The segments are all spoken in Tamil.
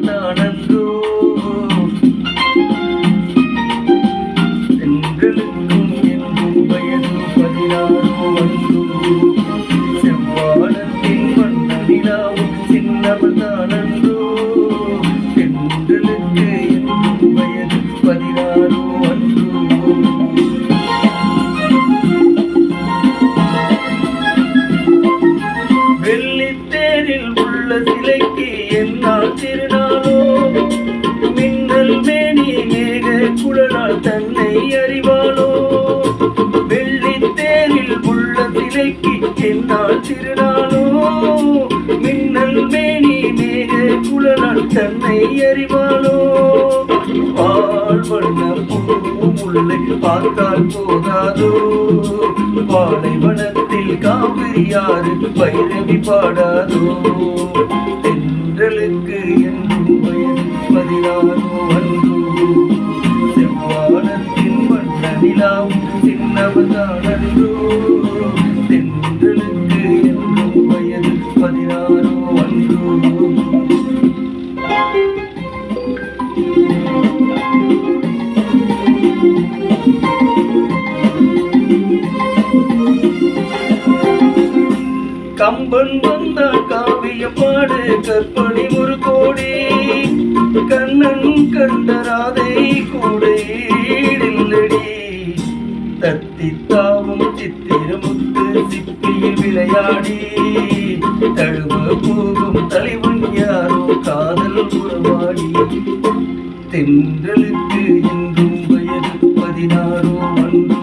தானன்றோ பெண்களுக்கும் என்றும் வயது 16 அன்றோ செவ்வானத்தின் வண்ண நிலாவும் சின்னவள் தானன்றோ பெண்களுக்கு என்றும் வயது 16 அன்றோ வெள்ளித்தேரில் உள்ள சிலைக்கு என்னால் திருநாளோ மின்னல் மேனி மேக குழலால் தன்னை அறிவாளோ வெள்ளித்தேரில் உள்ள சிலைக்கு என்னால் திருநாளோ மின்னல் மேனி மேக குழலால் தன்னை அறிவாளோ பால் வண்ண பூமுல்லை பார்த்தால் போகாதோ பாலைவனத்தில் காவிரியாறு பைரவி பாடாதோ தென்றலுக்கு என்றும் வயது 16 அன்றோ செவ்வானத்தின் வண்ண நிலாவும் சின்னவதானன்றோ தென்றலுக்கு என்றும் வயது 16 அன்றோ கம்பன் வந்தால் காவியம் பாடு கற்பனை ஒரு கோடி கண்ணன் கண்டராதை கூடையில்லடி தத்தித்தாவும் சித்திரமுத்து சிப்பியில் விளையாடி தழுவ போகும் தலைவன் யாரோ காதல் உறவாடி தென்றலுக்கு என்றும் வயது 16 அன்றோ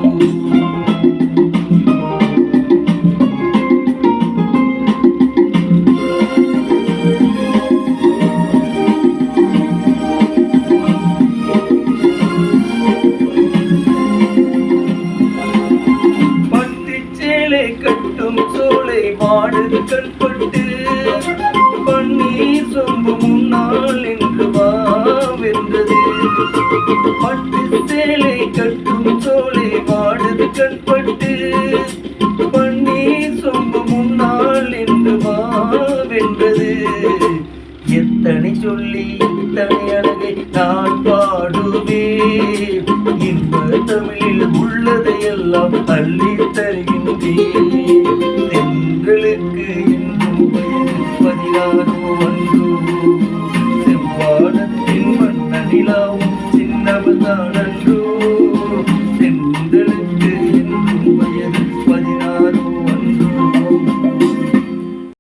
கட்டும் சோலை வாடுது கண்பட்டு பன்னீர் சொம்பு முன்னால் என்று வாவென்றது பட்டு சேலை கட்டும் சோலை வாடுது கண்பட்டு பன்னீர் சொம்பு முன்னால் என்று வாவென்றது எத்தனை சொல்லி இத்தனை அழகை நான் பாடுவேன் இன்ப தமிழில் உள்ளதையெல்லாம் அள்ளி தருகின்றேன் தென்றலுக்கு என்றும் வயது 16 அன்றோ செவ்வானத்தின் வண்ண நிலாவும் சின்னவதானன்றோ